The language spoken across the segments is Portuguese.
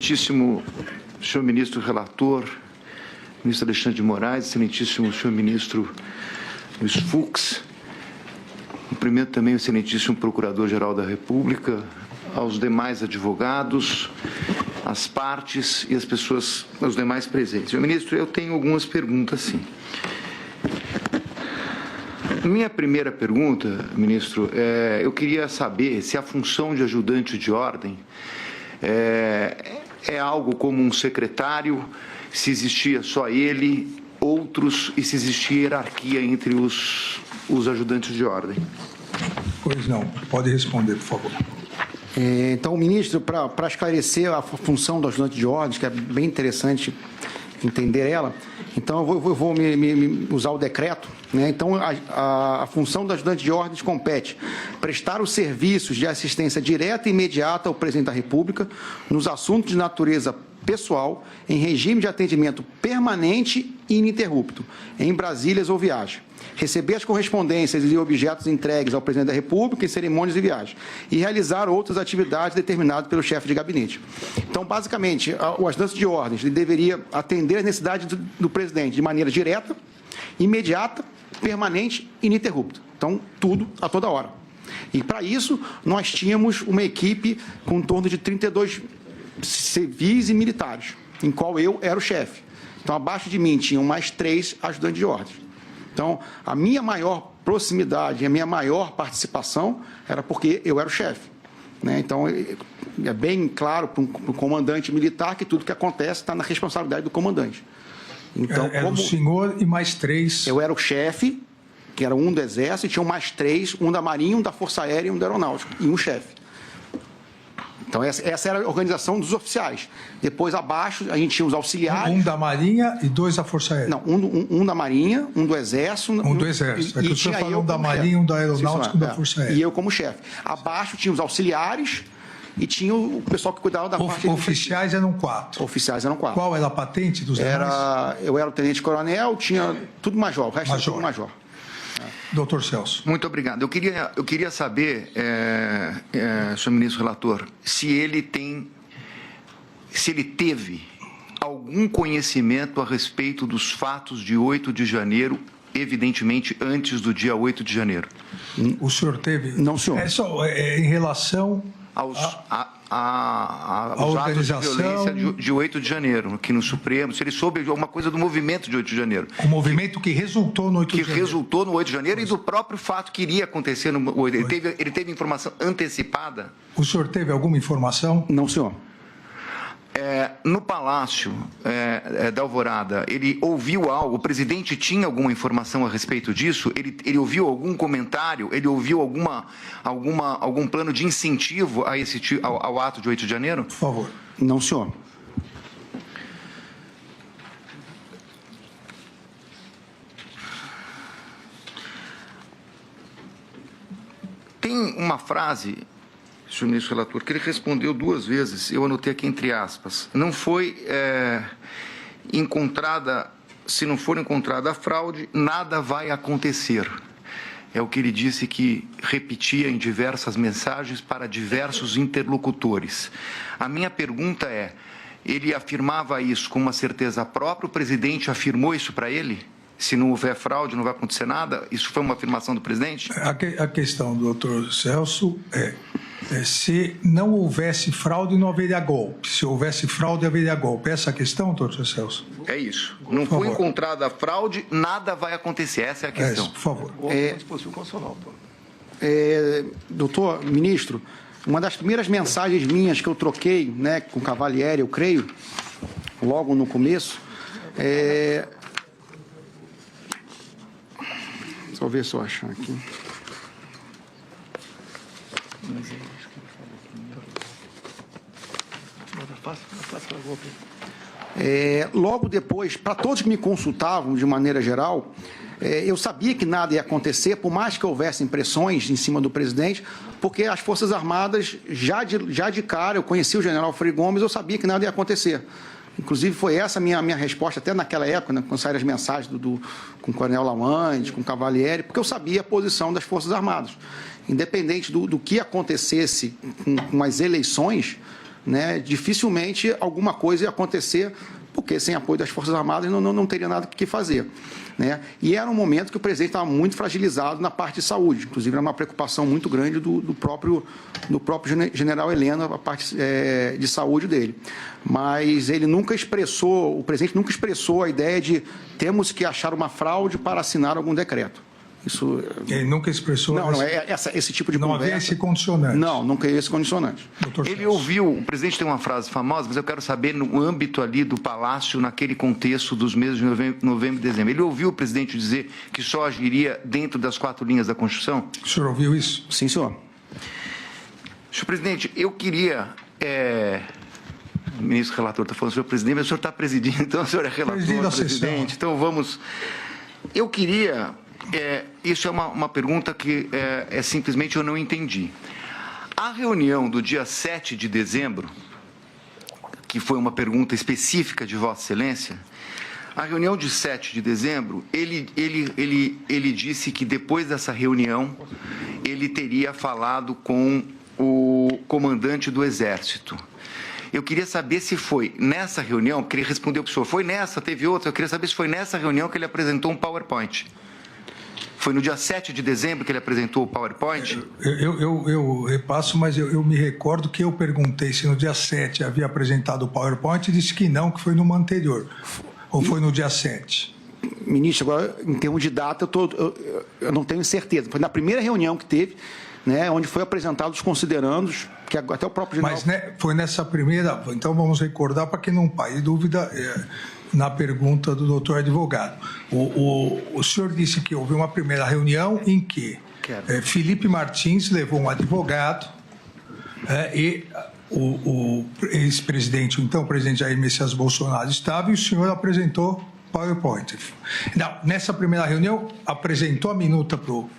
Excelentíssimo senhor ministro relator, ministro Alexandre de Moraes, excelentíssimo senhor ministro Luiz Fux, cumprimento também o excelentíssimo procurador-geral da República, aos demais advogados, às partes e às pessoas, aos demais presentes. Senhor ministro, eu tenho algumas perguntas, sim. Minha primeira pergunta, ministro, eu queria saber se a função de ajudante de ordem é algo como um secretário, se existia só ele, outros, e se existia hierarquia entre os ajudantes de ordem. Pois não. Pode responder, por favor. Então, ministro, para esclarecer a função do ajudante de ordens, que é bem interessante entender ela, então eu vou usar o decreto, né? Então, a função do ajudante de ordens compete prestar os serviços de assistência direta e imediata ao presidente da República nos assuntos de natureza pessoal, em regime de atendimento permanente e ininterrupto, em Brasílias ou viagem. Receber as correspondências e objetos entregues ao presidente da República em cerimônias e viagens. E realizar outras atividades determinadas pelo chefe de gabinete. Então, basicamente, o ajudante de ordens ele deveria atender as necessidades do presidente de maneira direta, imediata, permanente e ininterrupta. Então, tudo a toda hora. E, para isso, nós tínhamos uma equipe com em torno de 32 civis e militares, em qual eu era o chefe. Então, abaixo de mim, tinham mais 3 ajudantes de ordens. Então, a minha maior proximidade, a minha maior participação era porque eu era o chefe, né? Então, é bem claro para o comandante militar que tudo que acontece está na responsabilidade do comandante. Então, Era o senhor e mais 3. Eu era o chefe, que era um do Exército, e tinham mais 3, um da Marinha, um da Força Aérea e um da Aeronáutica, e um chefe. Então, essa era a organização dos oficiais. Depois, abaixo, a gente tinha os auxiliares. Um da Marinha e 2 da Força Aérea. Não, um da Marinha, um do Exército. Um do Exército. É que o senhor falou um da Marinha, um da Aeronáutica e um da Força Aérea. E eu como chefe. Abaixo tinha os auxiliares e tinha o pessoal que cuidava da parte... Oficiais eram 4. Oficiais eram 4. Qual era a patente dos demais? Eu era o tenente-coronel, tinha tudo major, o resto era tudo major. Doutor Celso. Muito obrigado. Eu queria saber, senhor ministro relator, se ele teve algum conhecimento a respeito dos fatos de 8 de janeiro, evidentemente antes do dia 8 de janeiro. O senhor teve? Não, senhor. É só em relação aos organização... atos de violência de 8 de janeiro, aqui no Supremo, se ele soube alguma coisa do movimento de 8 de janeiro. O movimento que resultou no 8 de janeiro. Que resultou no 8 de janeiro e do próprio fato que iria acontecer no 8. Ele teve informação antecipada? O senhor teve alguma informação? Não, senhor. No Palácio da Alvorada, ele ouviu algo? O presidente tinha alguma informação a respeito disso? Ele ouviu algum comentário? Ele ouviu algum plano de incentivo ao ato de 8 de janeiro? Por favor. Não, senhor. Tem uma frase, senhor ministro relator, que ele respondeu 2 vezes, eu anotei aqui entre aspas. Não foi encontrada, se não for encontrada a fraude, nada vai acontecer. É o que ele disse, que repetia em diversas mensagens para diversos interlocutores. A minha pergunta é, ele afirmava isso com uma certeza própria? O presidente afirmou isso para ele? Se não houver fraude, não vai acontecer nada? Isso foi uma afirmação do presidente? A questão do doutor Celso se não houvesse fraude, não haveria golpe. Se houvesse fraude, haveria golpe. Essa é a questão, doutor Celso? É isso. Não foi encontrada a fraude, nada vai acontecer. Essa é a questão. Por favor. Doutor ministro, uma das primeiras mensagens minhas que eu troquei, né, com o Cavalieri, eu creio, logo no começo, Deixa eu ver se eu achar aqui. Logo depois, para todos que me consultavam de maneira geral, eu sabia que nada ia acontecer, por mais que houvesse pressões em cima do presidente, porque as Forças Armadas, já de cara, eu conheci o general Frei Gomes, eu sabia que nada ia acontecer. Inclusive, foi essa a minha resposta, até naquela época, né, quando saíram as mensagens com o coronel Lawande, com o Cavalieri, porque eu sabia a posição das Forças Armadas. Independente do que acontecesse com as eleições, né, dificilmente alguma coisa ia acontecer, porque sem apoio das Forças Armadas não teria nada que fazer, né? E era um momento que o presidente estava muito fragilizado na parte de saúde, inclusive era uma preocupação muito grande do próprio general Heleno, a parte de saúde dele. Mas ele nunca expressou, o presidente nunca expressou a ideia de temos que achar uma fraude para assinar algum decreto. Isso... Ele nunca expressou... Não, esse tipo de não conversa... havia esse condicionante. Não, nunca havia esse condicionante. Ele ouviu, o presidente tem uma frase famosa, mas eu quero saber no âmbito ali do Palácio, naquele contexto dos meses de novembro e dezembro. Ele ouviu o presidente dizer que só agiria dentro das 4 linhas da Constituição? O senhor ouviu isso? Sim, senhor. Senhor presidente, eu queria... O ministro relator está falando, senhor presidente, mas o senhor está presidindo, então o senhor é relator, presidente. Então vamos... Eu queria... isso é uma pergunta que simplesmente eu não entendi. A reunião do dia 7 de dezembro, que foi uma pergunta específica de Vossa Excelência, a reunião de 7 de dezembro, ele disse que depois dessa reunião ele teria falado com o comandante do Exército. Eu queria saber se foi nessa reunião, porque ele respondeu para o senhor, foi nessa, teve outra, eu queria saber se foi nessa reunião que ele apresentou um PowerPoint. Foi no dia 7 de dezembro que ele apresentou o PowerPoint? Eu repasso, mas eu me recordo que eu perguntei se no dia 7 havia apresentado o PowerPoint e disse que não, que foi no anterior. Ou foi no dia 7? Ministro, agora, em termos de data, eu não tenho certeza. Foi na primeira reunião que teve, né, onde foi apresentado os considerandos, que até o próprio general... Mas foi nessa primeira... Então, vamos recordar para que não paire dúvida... na pergunta do doutor advogado. O senhor disse que houve uma primeira reunião em que Felipe Martins levou um advogado e o ex-presidente, o então presidente Jair Messias Bolsonaro estava e o senhor apresentou PowerPoint. Não, nessa primeira reunião, apresentou a minuta para o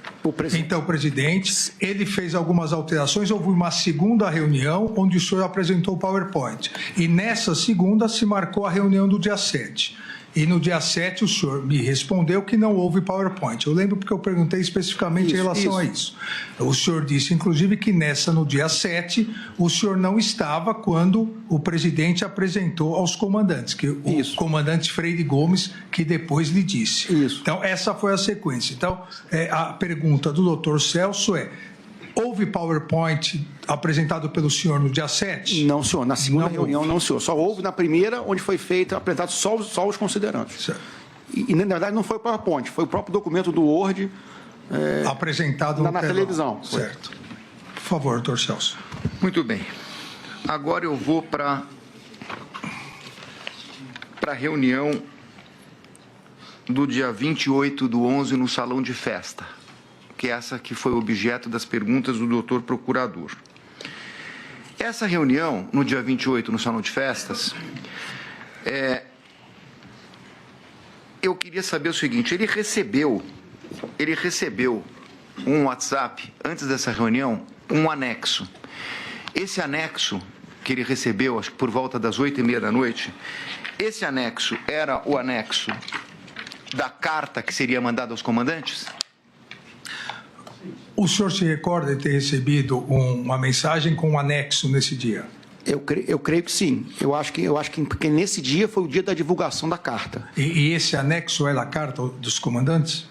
então presidente, ele fez algumas alterações, houve uma segunda reunião onde o senhor apresentou o PowerPoint. E nessa segunda se marcou a reunião do dia 7. E no dia 7 o senhor me respondeu que não houve PowerPoint. Eu lembro porque eu perguntei especificamente em relação a isso. O senhor disse, inclusive, que no dia 7, o senhor não estava quando o presidente apresentou aos comandantes, que o comandante Freire Gomes, que depois lhe disse. Isso. Então, essa foi a sequência. Então, a pergunta do doutor Celso é: houve PowerPoint apresentado pelo senhor no dia 7? Não, senhor. Na segunda reunião, não, senhor. Só houve na primeira, onde foi feito, apresentado só os considerandos. Certo. E, na verdade, não foi o PowerPoint, foi o próprio documento do Word... apresentado na televisão. Certo. Por favor, doutor Celso. Muito bem. Agora eu vou para a reunião do dia 28/11 no Salão de Festa, que é essa que foi objeto das perguntas do doutor procurador. Essa reunião, no dia 28, no Salão de Festas, eu queria saber o seguinte: ele recebeu um WhatsApp, antes dessa reunião, um anexo. Esse anexo que ele recebeu, acho que por volta das 8h30 da noite, esse anexo era o anexo da carta que seria mandada aos comandantes? O senhor se recorda de ter recebido uma mensagem com um anexo nesse dia? Eu creio que sim. Eu acho que porque nesse dia foi o dia da divulgação da carta. E esse anexo era a carta dos comandantes?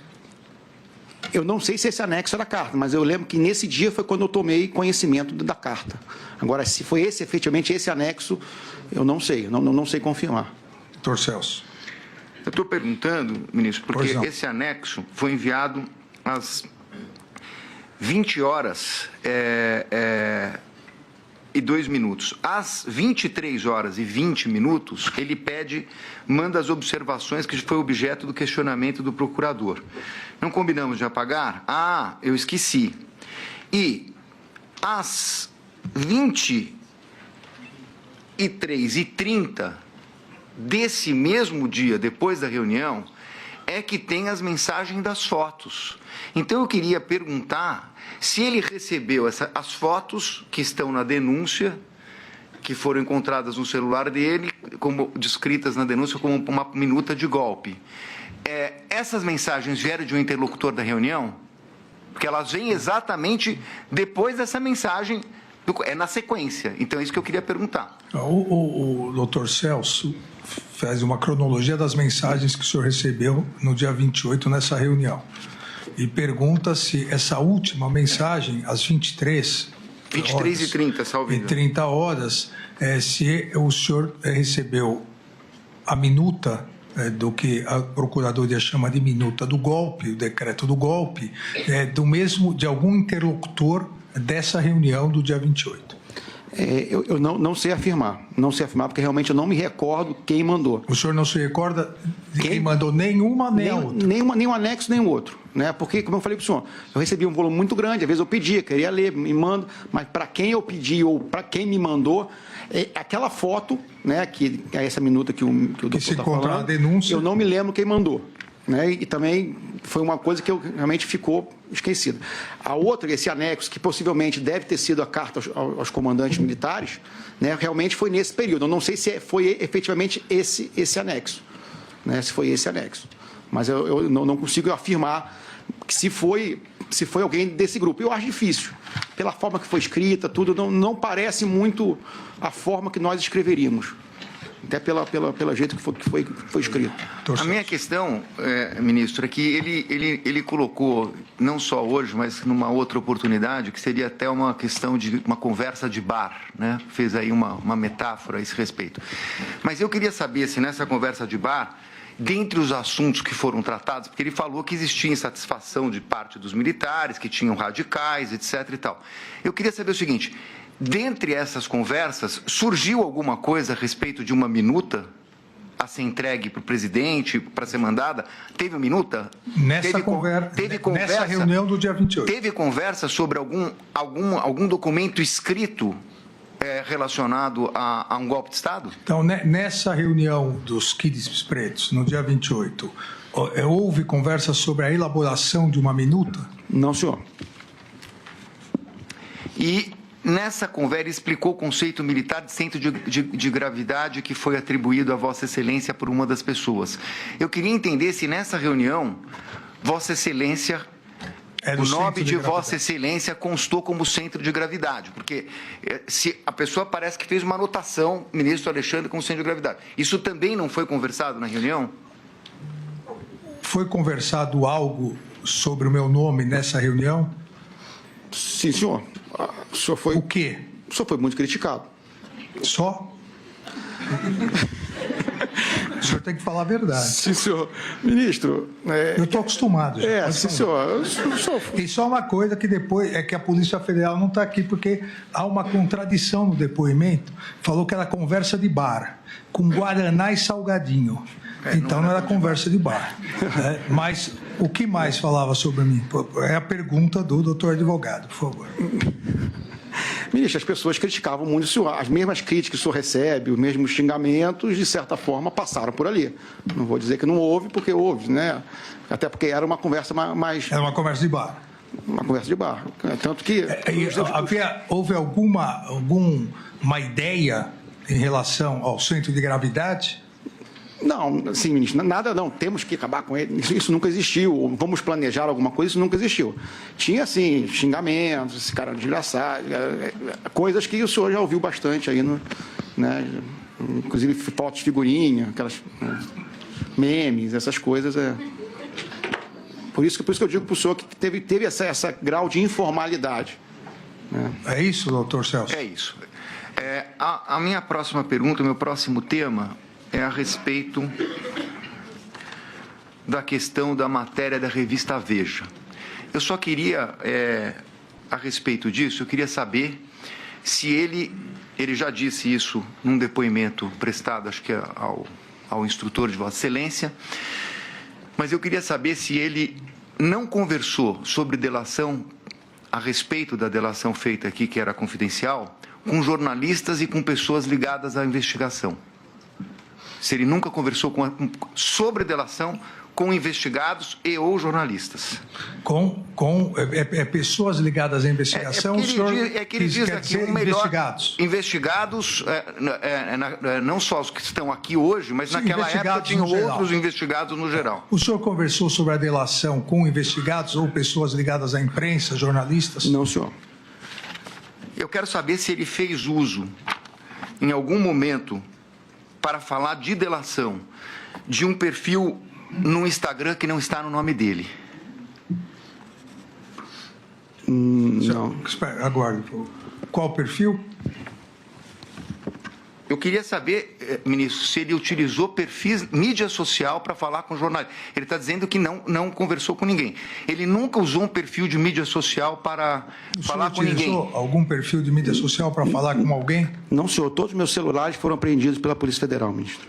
Eu não sei se esse anexo era a carta, mas eu lembro que nesse dia foi quando eu tomei conhecimento da carta. Agora, se foi efetivamente esse anexo, eu não sei, não sei confirmar. Doutor Celso. Eu estou perguntando, ministro, porque esse anexo foi enviado às 20h02. Às 23h20, ele manda as observações que foi objeto do questionamento do procurador. Não combinamos de apagar? Ah, eu esqueci. E às 23h30 desse mesmo dia, depois da reunião, é que tem as mensagens das fotos. Então, eu queria perguntar se ele recebeu as fotos que estão na denúncia, que foram encontradas no celular dele, como descritas na denúncia como uma minuta de golpe. Essas mensagens vieram de um interlocutor da reunião? Porque elas vêm exatamente depois dessa mensagem É na sequência. Então, é isso que eu queria perguntar. O doutor Celso faz uma cronologia das mensagens que o senhor recebeu no dia 28 nessa reunião. E pergunta se essa última mensagem, às 23h30, salvo engano. 30 horas, se o senhor recebeu a minuta do que a Procuradoria chama de minuta do golpe, o decreto do golpe, de algum interlocutor dessa reunião do dia 28. Eu não sei afirmar, porque realmente eu não me recordo quem mandou. O senhor não se recorda de quem mandou nenhuma nem a outra? Nenhum anexo, nem o outro. Né? Porque, como eu falei para o senhor, eu recebi um volume muito grande, às vezes eu pedia, queria ler, me manda, mas para quem eu pedi ou para quem me mandou, aquela foto, né, que é essa minuta que o doutor está falando, a denúncia, eu não me lembro quem mandou. Né? E também foi uma coisa que realmente ficou esquecida. A outra, esse anexo, que possivelmente deve ter sido a carta aos comandantes militares, né, realmente foi nesse período. Eu não sei se foi efetivamente esse anexo, né, se foi esse anexo. Mas eu não consigo afirmar que se foi alguém desse grupo. Eu acho difícil. Pela forma que foi escrita, tudo, não parece muito a forma que nós escreveríamos. Até pelo jeito que foi escrito. A minha questão, ministro, é que ele colocou, não só hoje, mas numa outra oportunidade, que seria até uma questão de uma conversa de bar, né? Fez aí uma metáfora a esse respeito. Mas eu queria saber se nessa conversa de bar, dentre os assuntos que foram tratados, porque ele falou que existia insatisfação de parte dos militares, que tinham radicais, etc. e tal. Eu queria saber o seguinte: dentre essas conversas, surgiu alguma coisa a respeito de uma minuta a ser entregue para o presidente, para ser mandada? Teve uma minuta? Nessa reunião do dia 28. Teve conversa sobre algum documento escrito relacionado a um golpe de Estado? Então, nessa reunião dos quides pretos, no dia 28, houve conversa sobre a elaboração de uma minuta? Não, senhor. E nessa conversa explicou o conceito militar de centro de gravidade que foi atribuído a Vossa Excelência por uma das pessoas. Eu queria entender se nessa reunião Vossa Excelência, o nome de Vossa Excelência constou como centro de gravidade, porque se a pessoa parece que fez uma anotação, ministro Alexandre, como centro de gravidade. Isso também não foi conversado na reunião? Foi conversado algo sobre o meu nome nessa reunião? Sim, senhor. O senhor foi... O quê? O senhor foi muito criticado. Só? O senhor tem que falar a verdade. Sim, senhor. Ministro... Eu estou acostumado. Sim, senhor. Tem só uma coisa que depois é que a Polícia Federal não está aqui, porque há uma contradição no depoimento. Falou que era conversa de bar, com guaraná e salgadinho. Então não era conversa de bar. Mas o que mais falava sobre mim? É a pergunta do doutor advogado, por favor. Ministro, as pessoas criticavam muito o senhor. As mesmas críticas que o senhor recebe, os mesmos xingamentos, de certa forma, passaram por ali. Não vou dizer que não houve, porque houve, né? Até porque era uma conversa mais... Era uma conversa de bar. Uma conversa de bar. Tanto que... Houve alguma ideia em relação ao centro de gravidade? Não, sim, ministro, nada não, temos que acabar com ele, isso nunca existiu, vamos planejar alguma coisa, isso nunca existiu. Tinha, assim, xingamentos, esse cara desgraçado, coisas que o senhor já ouviu bastante aí, né? Inclusive fotos, figurinha, aquelas memes, essas coisas. Por isso que eu digo para o senhor que teve essa grau de informalidade. Né? É isso, doutor Celso? É isso. A minha próxima pergunta, o meu próximo tema é a respeito da questão da matéria da revista Veja. Eu só queria, a respeito disso, eu queria saber se ele já disse isso num depoimento prestado, acho que ao instrutor de Vossa Excelência, mas eu queria saber se ele não conversou sobre delação, a respeito da delação feita aqui, que era confidencial, com jornalistas e com pessoas ligadas à investigação. Se ele nunca conversou sobre delação com investigados e ou jornalistas. Com pessoas ligadas à investigação, é que ele diz aqui o melhor... Investigados? Não só os que estão aqui hoje, mas naquela época tinham outros investigados no geral. O senhor conversou sobre a delação com investigados ou pessoas ligadas à imprensa, jornalistas? Não, senhor. Eu quero saber se ele fez uso, em algum momento, para falar de delação, de um perfil no Instagram que não está no nome dele. Não. Espera, aguarde. Qual o perfil? Eu queria saber, ministro, se ele utilizou perfis, mídia social para falar com jornalistas. Ele está dizendo que não conversou com ninguém. Ele nunca usou um perfil de mídia social para falar com ninguém. Utilizou algum perfil de mídia social para falar com alguém? Não, senhor. Todos os meus celulares foram apreendidos pela Polícia Federal, ministro.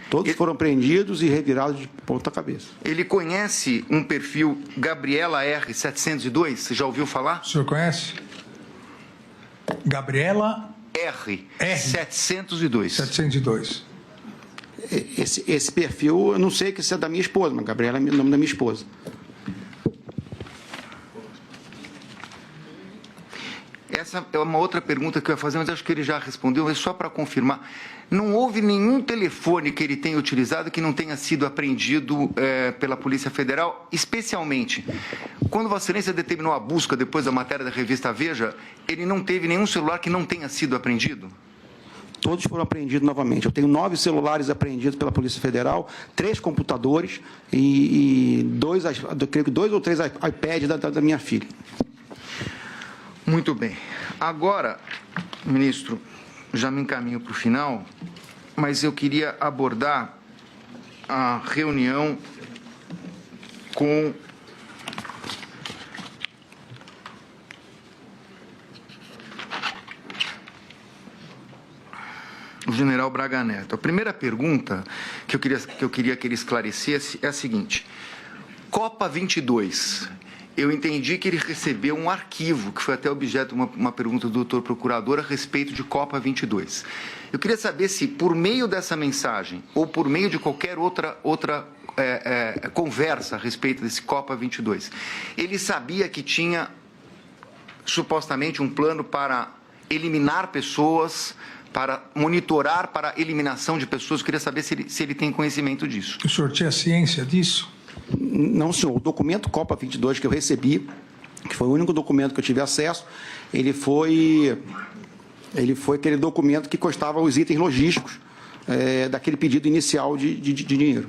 Todos foram apreendidos e revirados de ponta cabeça. Ele conhece um perfil Gabriela R. 702? Você já ouviu falar? O senhor conhece? Gabriela R. 702. 702. Esse perfil, eu não sei que isso é da minha esposa, mas Gabriela é o nome da minha esposa. Essa é uma outra pergunta que eu ia fazer, mas acho que ele já respondeu, mas só para confirmar. Não houve nenhum telefone que ele tenha utilizado que não tenha sido apreendido pela Polícia Federal, especialmente quando Vossa Excelência determinou a busca depois da matéria da revista Veja, ele não teve nenhum celular que não tenha sido apreendido? Todos foram apreendidos novamente. Eu tenho 9 celulares apreendidos pela Polícia Federal, 3 computadores e 2 ou 3 iPads da minha filha. Muito bem. Agora, ministro, já me encaminho para o final, mas eu queria abordar a reunião com o general Braga Neto. A primeira pergunta que eu queria que ele esclarecesse é a seguinte: Copa 22. Eu entendi que ele recebeu um arquivo, que foi até objeto de uma pergunta do doutor procurador a respeito de Copa 22. Eu queria saber se, por meio dessa mensagem, ou por meio de qualquer outra conversa a respeito desse Copa 22, ele sabia que tinha, supostamente, um plano para eliminar pessoas, para monitorar para a eliminação de pessoas. Eu queria saber se ele tem conhecimento disso. O senhor tinha ciência disso? Não, senhor. O documento Copa 22 que eu recebi, que foi o único documento que eu tive acesso, ele foi aquele documento que constava os itens logísticos daquele pedido inicial de dinheiro.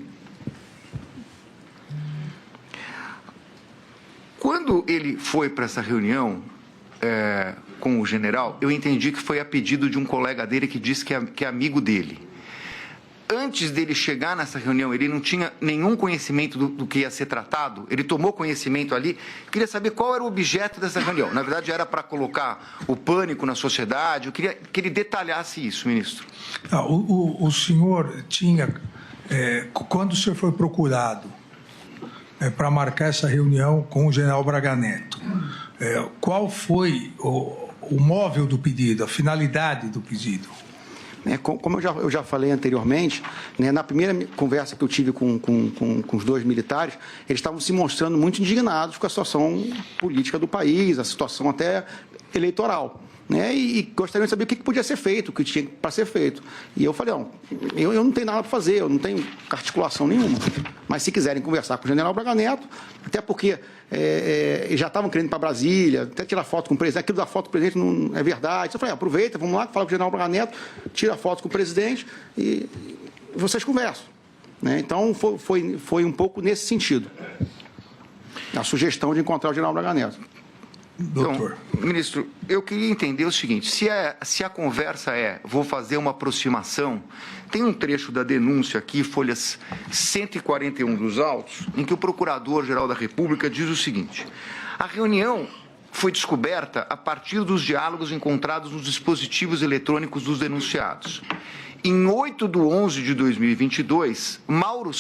Quando ele foi para essa reunião com o general, eu entendi que foi a pedido de um colega dele que disse que é amigo dele. Antes dele chegar nessa reunião, ele não tinha nenhum conhecimento do que ia ser tratado? Ele tomou conhecimento ali? Queria saber qual era o objeto dessa reunião. Na verdade, era para colocar o pânico na sociedade. Eu queria que ele detalhasse isso, ministro. O senhor tinha... quando o senhor foi procurado para marcar essa reunião com o general Braga Neto, qual foi o móvel do pedido, a finalidade do pedido? Como eu já falei anteriormente, na primeira conversa que eu tive com os 2 militares, eles estavam se mostrando muito indignados com a situação política do país, a situação até eleitoral. E gostariam de saber o que podia ser feito, o que tinha para ser feito. E eu falei, eu não tenho nada para fazer, eu não tenho articulação nenhuma. Mas se quiserem conversar com o general Braga Neto, até porque já estavam querendo ir para Brasília, até tirar foto com o presidente, aquilo da foto com o presidente não é verdade. Eu falei, aproveita, vamos lá, fala com o general Braga Neto, tira foto com o presidente e vocês conversam. Então, foi um pouco nesse sentido, a sugestão de encontrar o general Braga Neto. Doutor. Então, ministro, eu queria entender o seguinte, se a conversa vou fazer uma aproximação, tem um trecho da denúncia aqui, folhas 141 dos autos, em que o Procurador-Geral da República diz o seguinte: a reunião foi descoberta a partir dos diálogos encontrados nos dispositivos eletrônicos dos denunciados. Em 8/11/2022, Mauro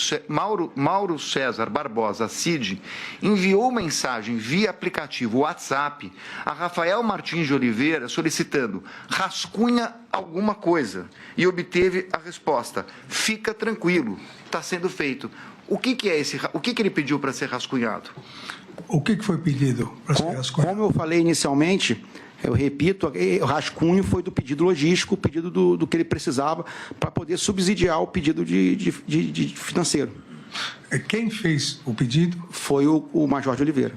César Barbosa Cid enviou mensagem via aplicativo WhatsApp a Rafael Martins de Oliveira solicitando rascunha alguma coisa e obteve a resposta: fica tranquilo, está sendo feito. O que ele pediu para ser rascunhado? O que foi pedido para ser rascunhado? Como eu falei inicialmente, eu repito, o rascunho foi do pedido logístico, o pedido do que ele precisava para poder subsidiar o pedido de financeiro. Quem fez o pedido? Foi o Major de Oliveira.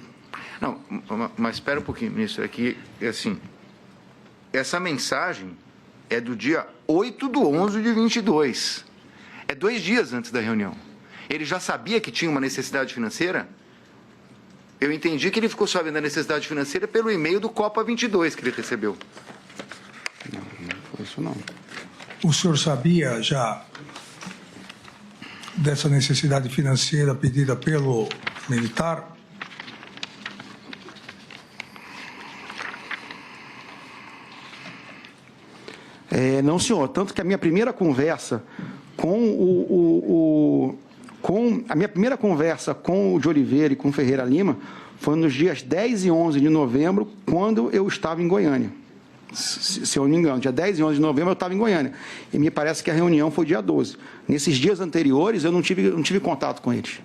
Não, mas espera um pouquinho, ministro, é que, assim, essa mensagem é do dia 8/11/22. É 2 dias antes da reunião. Ele já sabia que tinha uma necessidade financeira? Eu entendi que ele ficou sabendo da necessidade financeira pelo e-mail do Copa 22 que ele recebeu. Não foi isso não. O senhor sabia já dessa necessidade financeira pedida pelo militar? Não, senhor. Tanto que a minha primeira conversa com a minha primeira conversa com o de Oliveira e com o Ferreira Lima foi nos dias 10 e 11 de novembro, quando eu estava em Goiânia. Se eu não me engano, dia 10 e 11 de novembro eu estava em Goiânia. E me parece que a reunião foi dia 12. Nesses dias anteriores, eu não tive contato com eles.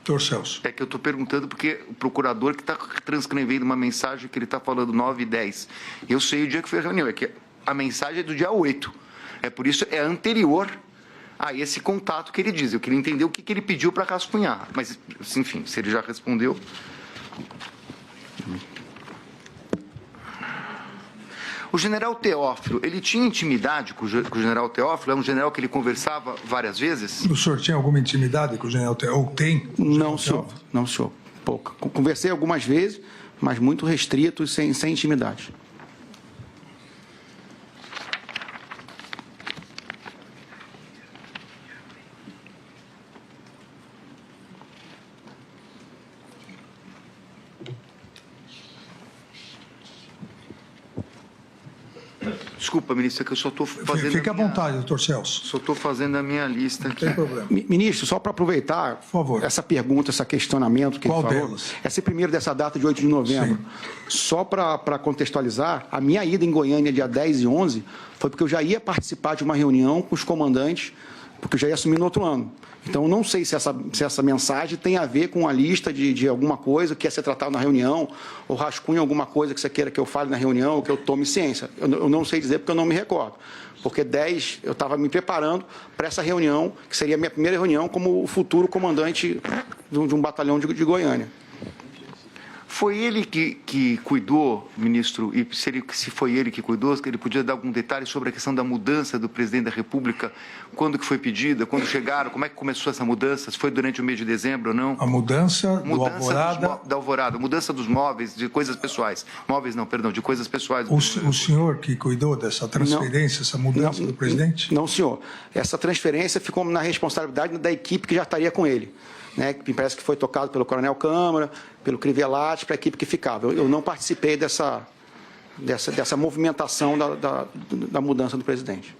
Doutor Celso. É que eu estou perguntando porque o procurador que está transcrevendo uma mensagem que ele está falando 9 e 10. Eu sei o dia que foi a reunião, é que a mensagem é do dia 8. É por isso, é anterior a esse contato que ele diz. Eu queria entender o que ele pediu para rascunhar. Mas, enfim, se ele já respondeu... O general Teófilo, ele tinha intimidade com o general Teófilo? É um general que ele conversava várias vezes? O senhor tinha alguma intimidade com o general Teófilo? Ou tem? Não, senhor. Não, senhor. Pouca. Conversei algumas vezes, mas muito restrito e sem intimidade. Desculpa, ministro, é que eu só estou fazendo... Fique à vontade, doutor Celso. Só estou fazendo a minha lista aqui. Não tem problema. Ministro, só para aproveitar Por favor. essa pergunta, esse questionamento que Qual ele falou. delas? Essa primeiro dessa data de 8 de novembro. Sim. Só para contextualizar, a minha ida em Goiânia dia 10 e 11 foi porque eu já ia participar de uma reunião com os comandantes, porque eu já ia assumir no outro ano. Então, eu não sei se essa mensagem tem a ver com a lista de alguma coisa que ia ser tratada na reunião, ou rascunha alguma coisa que você queira que eu fale na reunião, ou que eu tome ciência. Eu não sei dizer porque eu não me recordo. Porque 10, eu estava me preparando para essa reunião, que seria a minha primeira reunião como o futuro comandante de um batalhão de Goiânia. Foi ele que cuidou, ministro, e se foi ele que cuidou, ele podia dar algum detalhe sobre a questão da mudança do presidente da República, quando que foi pedida, quando chegaram, como é que começou essa mudança, se foi durante o mês de dezembro ou não? A mudança do Alvorada... Da Alvorada, mudança dos móveis, de coisas pessoais. Móveis não, perdão, de coisas pessoais. O senhor que cuidou dessa transferência, essa mudança do presidente? Não, senhor. Essa transferência ficou na responsabilidade da equipe que já estaria com ele. Né, que me parece que foi tocado pelo Coronel Câmara, pelo Crivellati, para a equipe que ficava. Eu não participei dessa movimentação da mudança do presidente.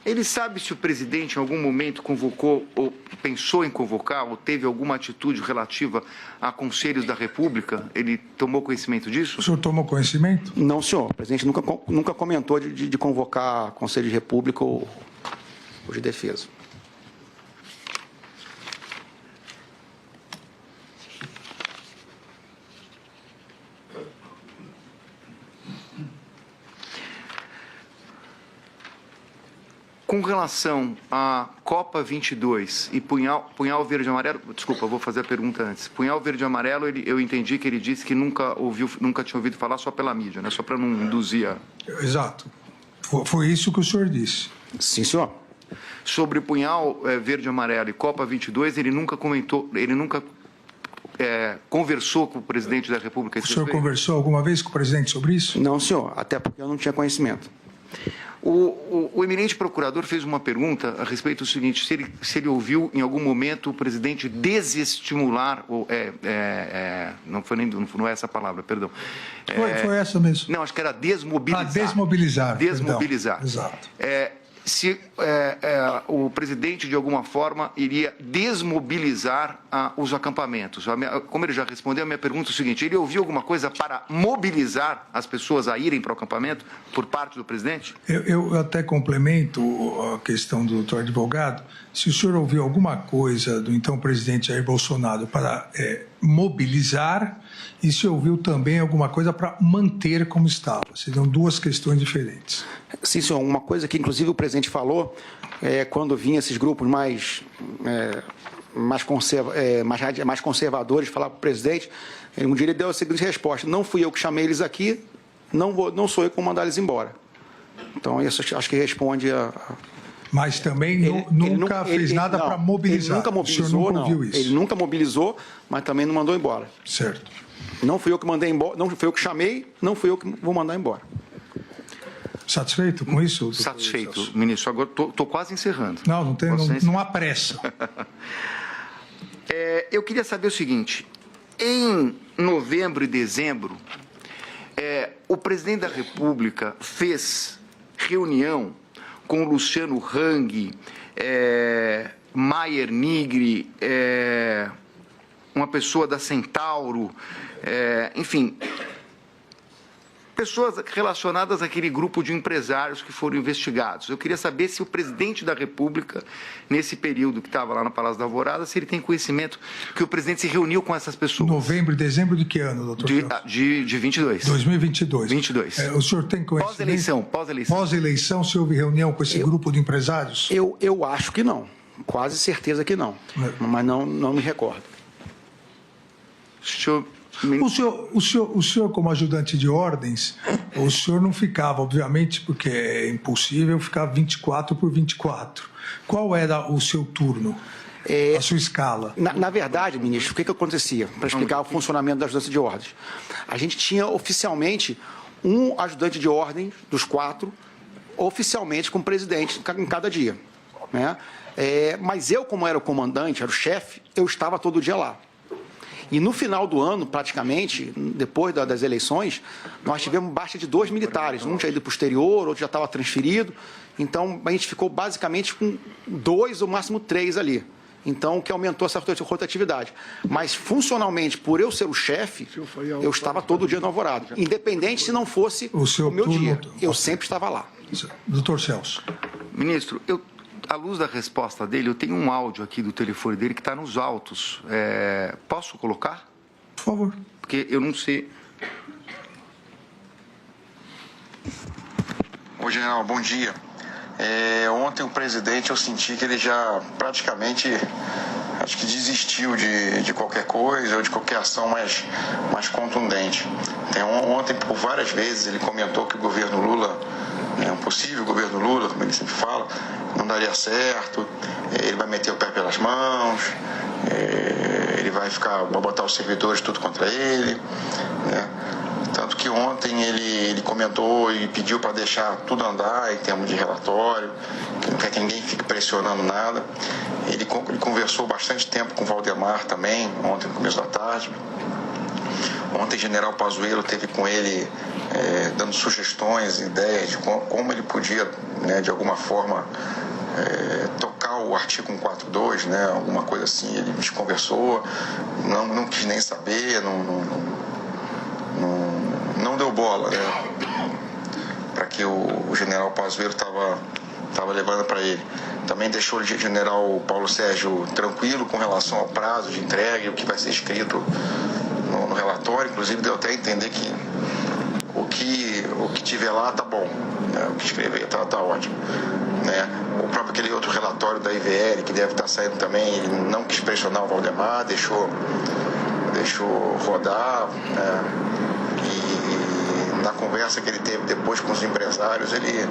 Ele sabe se o presidente em algum momento convocou, ou pensou em convocar, ou teve alguma atitude relativa a conselhos da República? Ele tomou conhecimento disso? O senhor tomou conhecimento? Não, senhor. O presidente nunca comentou de convocar Conselho de República ou de Defesa. Com relação à Copa 22 e punhal verde e amarelo, desculpa, vou fazer a pergunta antes. Punhal verde e amarelo, eu entendi que ele disse que nunca tinha ouvido falar só pela mídia, né? Só para não induzir a... Exato. Foi isso que o senhor disse. Sim, senhor. Sobre punhal verde e amarelo e Copa 22, ele nunca comentou, ele nunca conversou com o presidente da República. O senhor conversou alguma vez com o presidente sobre isso? Não, senhor, até porque eu não tinha conhecimento. O eminente procurador fez uma pergunta a respeito do seguinte, se ele ouviu em algum momento o presidente desestimular, não é essa palavra, perdão. Foi essa mesmo. Não, acho que era desmobilizar. Desmobilizar. Desmobilizar. Perdão. Exato. Se o presidente, de alguma forma, iria desmobilizar os acampamentos. Como ele já respondeu, a minha pergunta é o seguinte, ele ouviu alguma coisa para mobilizar as pessoas a irem para o acampamento por parte do presidente? Eu até complemento a questão do doutor advogado. Se o senhor ouviu alguma coisa do então presidente Jair Bolsonaro para mobilizar e se ouviu também alguma coisa para manter como estava. Seriam duas questões diferentes. Sim, senhor. Uma coisa que, inclusive, o presidente falou, quando vinham esses grupos mais conservadores falar para o presidente, Um dia ele deu a seguinte resposta: não fui eu que chamei eles aqui, não sou eu que vou mandar eles embora. Então, isso acho que responde a... Mas também nunca fez nada para mobilizar. Ele nunca mobilizou, Ele nunca mobilizou, mas também não mandou embora. Certo. Não fui eu que mandei embora, não fui eu que chamei, não fui eu que vou mandar embora. Satisfeito com isso? Satisfeito, ministro. Agora estou quase encerrando. Não há pressa. Eu queria saber o seguinte: em novembro e dezembro, o presidente da República fez reunião com o Luciano Hang, Maier Nigri, uma pessoa da Centauro, enfim, pessoas relacionadas àquele grupo de empresários que foram investigados. Eu queria saber se o presidente da República, nesse período que estava lá no Palácio da Alvorada, se ele tem conhecimento que o presidente se reuniu com essas pessoas. Novembro e dezembro de que ano, doutor? De 22. 2022. 22. O senhor tem conhecimento? Pós-eleição. Pós-eleição, se houve reunião com esse grupo de empresários? Eu acho que não. Quase certeza que não. Mas não me recordo. O senhor, como ajudante de ordens, o senhor não ficava, obviamente, porque é impossível ficar 24 por 24. Qual era o seu turno, a sua escala? Na verdade, ministro, o que acontecia? Para explicar o funcionamento da ajudância de ordens. A gente tinha oficialmente um ajudante de ordem dos 4, oficialmente com o presidente em cada dia, né? Mas eu, como era o comandante, era o chefe, eu estava todo dia lá. E no final do ano, praticamente, depois das eleições, nós tivemos baixa de 2 militares. Um tinha ido para o exterior, outro já estava transferido. Então, a gente ficou basicamente com 2 ou máximo 3 ali. Então, o que aumentou essa rotatividade. Mas, funcionalmente, por eu ser o chefe, eu estava todo dia no Alvorada. Independente se não fosse o meu dia. Eu sempre estava lá. Doutor Celso. Ministro, à luz da resposta dele, eu tenho um áudio aqui do telefone dele que está nos autos. Posso colocar? Por favor. Porque eu não sei. Ô, general, bom dia. Ontem o presidente, eu senti que ele já praticamente, acho que desistiu de qualquer coisa ou de qualquer ação mais contundente. Ontem, por várias vezes, ele comentou que o governo Lula, um possível governo Lula, como ele sempre fala, não daria certo, ele vai meter o pé pelas mãos, ele vai botar os servidores tudo contra ele, né? Tanto que ontem ele comentou e pediu para deixar tudo andar em termos de relatório, que não quer que ninguém fique pressionando nada. Ele conversou bastante tempo com o Valdemar também, ontem no começo da tarde. Ontem o general Pazuello esteve com ele dando sugestões, ideias de como ele podia, né, de alguma forma, tocar o artigo 142, né, alguma coisa assim. Ele me conversou, não quis nem saber, não deu bola, né, para que o general Pazuello estava levando para ele. Também deixou o general Paulo Sérgio tranquilo com relação ao prazo de entrega e o que vai ser escrito no relatório. Inclusive deu até a entender que o que tiver lá tá bom, né? O que escrever tá ótimo, né? O próprio aquele outro relatório da IVL que deve estar saindo também, ele não quis pressionar o Valdemar, deixou rodar, né? E na conversa que ele teve depois com os empresários, ele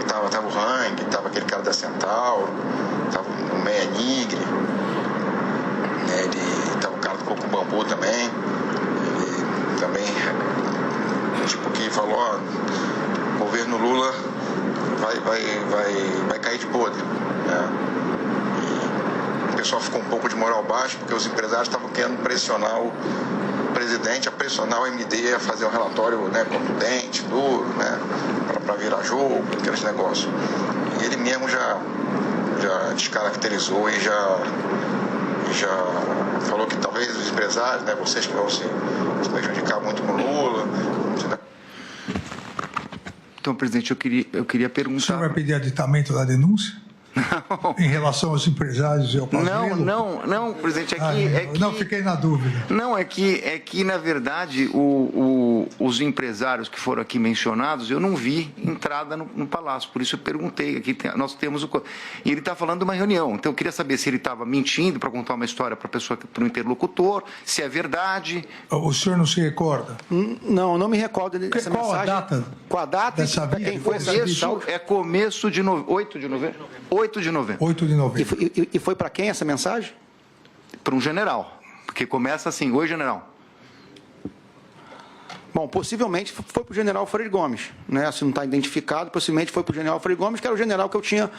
tava o Hang, tava aquele cara da Centauro, tava o Meia Nigri, né? Ele tava o cara do Coco Bambu também. Ele também, tipo, que falou, ó, o governo Lula vai cair de podre, né? E o pessoal ficou um pouco de moral baixa porque os empresários estavam querendo pressionar o presidente a pressionar o MD a fazer um relatório, né, contundente, duro, né, para virar jogo, aqueles negócios. E ele mesmo já descaracterizou e já falou que talvez os empresários, né, vocês que vão se prejudicar muito com o Lula. Então, presidente, eu queria perguntar... O senhor vai pedir aditamento da denúncia? Não. Em relação aos empresários e ao Pazuello? Não, presidente, Não, fiquei na dúvida. Não, é que na verdade, o os empresários que foram aqui mencionados, eu não vi entrada no Palácio, por isso eu perguntei. Aqui nós temos e ele está falando de uma reunião, então eu queria saber se ele estava mentindo para contar uma história para o interlocutor, se é verdade. O senhor não se recorda? Não me recordo dessa Qual mensagem. a data? Com a data dessa e quem foi essa Isso é começo de 8 de novembro. 8 de novembro. 8 de novembro. E foi para quem essa mensagem? Para um general, porque começa assim: oi, general. Bom, possivelmente foi para o general Freire Gomes, né? Se não está identificado, possivelmente foi para o general Freire Gomes, que era o general que eu tinha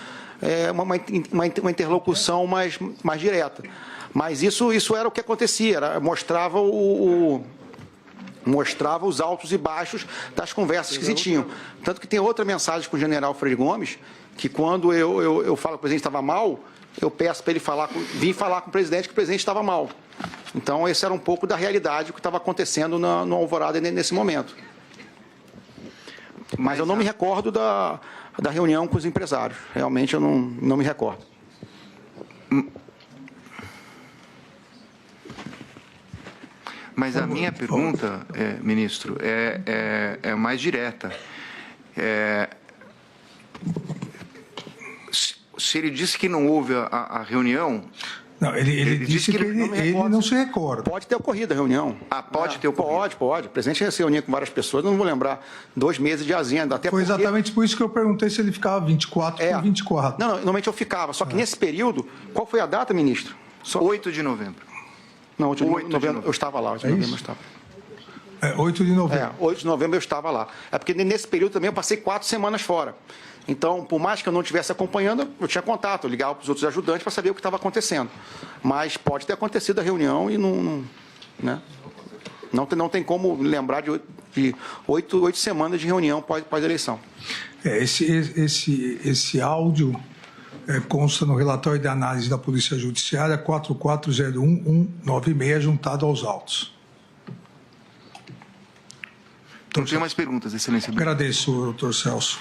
uma interlocução mais direta. Mas isso era o que acontecia, mostrava os altos e baixos das conversas que se tinham. Tanto que tem outra mensagem com o general Freire Gomes, que quando eu falo que o presidente estava mal, eu peço para ele vir falar com o presidente que o presidente estava mal. Então, esse era um pouco da realidade que estava acontecendo no Alvorada nesse momento. Mas eu não me recordo da reunião com os empresários. Realmente, eu não me recordo. Mas a minha pergunta, ministro, é mais direta. Se ele disse que não houve a reunião... Não, ele disse que ele não se recorda. Pode ter ocorrido a reunião. Pode ter ocorrido? Pode. O presidente se reunia com várias pessoas, não vou lembrar, 2 meses de agenda. Até Foi exatamente por isso que eu perguntei se ele ficava 24 por 24. Não, normalmente eu ficava. Só que nesse período, qual foi a data, ministro? 8 de novembro. Não, 8 de novembro eu estava lá. 8 de novembro eu estava. 8 de novembro. 8 de novembro eu estava lá. É porque nesse período também eu passei 4 semanas fora. Então, por mais que eu não estivesse acompanhando, eu tinha contato, eu ligava para os outros ajudantes para saber o que estava acontecendo. Mas pode ter acontecido a reunião e não tem como lembrar de 8 semanas de reunião pós-eleição. Esse áudio consta no relatório de análise da Polícia Judiciária 4401196, juntado aos autos. Não tenho mais perguntas, excelência. Agradeço, doutor Celso.